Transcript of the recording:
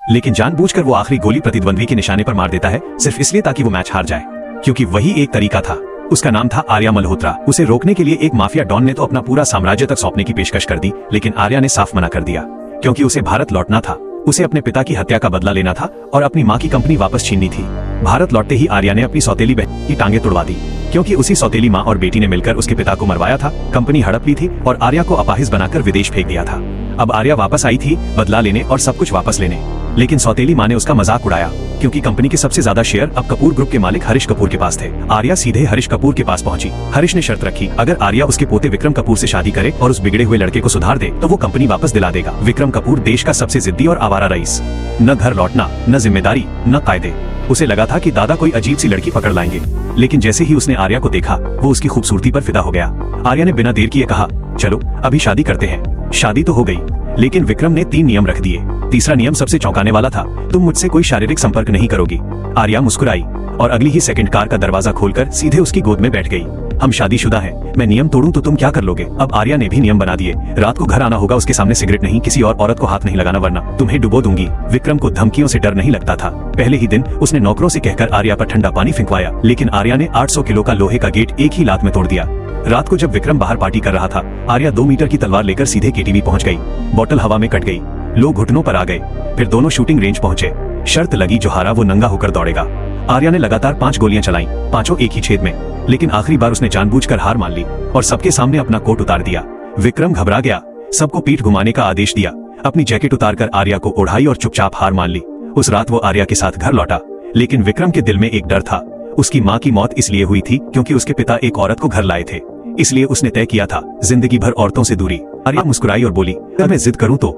लेकिन जानबूझकर वो आखिरी गोली प्रतिद्वंद्वी के निशाने पर मार देता है, सिर्फ इसलिए ताकि वो मैच हार जाए, क्योंकि वही एक तरीका था। उसका नाम था आर्या मल्होत्रा। उसे रोकने के लिए एक माफिया डॉन ने तो अपना पूरा साम्राज्य तक सौंपने की पेशकश कर दी, लेकिन आर्या ने साफ मना कर दिया, क्योंकि उसे भारत लौटना था। उसे अपने पिता की हत्या का बदला लेना था और अपनी माँ की कंपनी वापस छीननी थी। भारत लौटते ही आर्या ने अपनी सौतेली बहन की टांगे तोड़वा दी, क्योंकि उसी सौतेली माँ और बेटी ने मिलकर उसके पिता को मरवाया था, कंपनी हड़प ली थी और आर्या को अपाहिज बनाकर विदेश फेंक दिया था। अब आर्या वापस आई थी बदला लेने और सब कुछ वापस लेने, लेकिन सौतेली माँ ने उसका मजाक उड़ाया, क्योंकि कंपनी के सबसे ज्यादा शेयर अब कपूर ग्रुप के मालिक हरीश कपूर के पास थे। आर्या सीधे हरीश कपूर के पास पहुंची। हरीश ने शर्त रखी, अगर आर्या उसके पोते विक्रम कपूर से शादी करे और उस बिगड़े हुए लड़के को सुधार दे तो वो कंपनी वापस दिला देगा। विक्रम कपूर देश का सबसे जिद्दी और आवारा रईस, न घर लौटना, न जिम्मेदारी, न कायदे। उसे लगा था कि दादा कोई अजीब सी लड़की पकड़ लाएंगे, लेकिन जैसे ही उसने आर्या को देखा वो उसकी खूबसूरती पर फिदा हो गया। आर्या ने बिना देर किए कहा, चलो अभी शादी करते हैं। शादी तो हो गई, लेकिन विक्रम ने 3 नियम रख दिए। तीसरा नियम सबसे चौंकाने वाला था, तुम मुझसे कोई शारीरिक संपर्क नहीं करोगी। आर्या मुस्कुराई और अगली ही सेकंड कार का दरवाजा खोलकर सीधे उसकी गोद में बैठ गई। हम शादीशुदा हैं, मैं नियम तोड़ूं तो तुम क्या कर लोगे? अब आर्या ने भी नियम बना दिए, रात को घर आना होगा, उसके सामने सिगरेट नहीं, किसी और औरत को हाथ नहीं लगाना, वरना तुम्हें डुबो दूंगी। विक्रम को धमकियों से डर नहीं लगता था। पहले ही दिन उसने नौकरों से कहकर आर्या पर ठंडा पानी फिंकवाया, लेकिन आर्या ने 800 किलो का लोहे का गेट एक ही लात में तोड़ दिया। रात को जब विक्रम बाहर पार्टी कर रहा था, आर्या 2 मीटर की तलवार लेकर सीधे केटीवी पहुंच गई। बोतल हवा में कट गई, लोग घुटनों पर आ गए। फिर दोनों शूटिंग रेंज पहुंचे। शर्त लगी, जो हारा वो नंगा होकर दौड़ेगा। आर्या ने लगातार 5 गोलियां चलाईं, 5 एक ही छेद में, लेकिन आखिरी बार उसने जानबूझकर हार मान ली और सबके सामने अपना कोट उतार दिया। विक्रम घबरा गया, सबको पीठ घुमाने का आदेश दिया, अपनी जैकेट उतारकर आर्या को ओढ़ाई और चुपचाप हार मान ली। उस रात वो आर्या के साथ घर लौटा, लेकिन विक्रम के दिल में एक डर था। उसकी माँ की मौत इसलिए हुई थी क्योंकि उसके पिता एक औरत को घर लाए थे, इसलिए उसने तय किया था जिंदगी भर औरतों से दूरी। आर्या मुस्कुराई और बोली, अगर मैं जिद करूं तो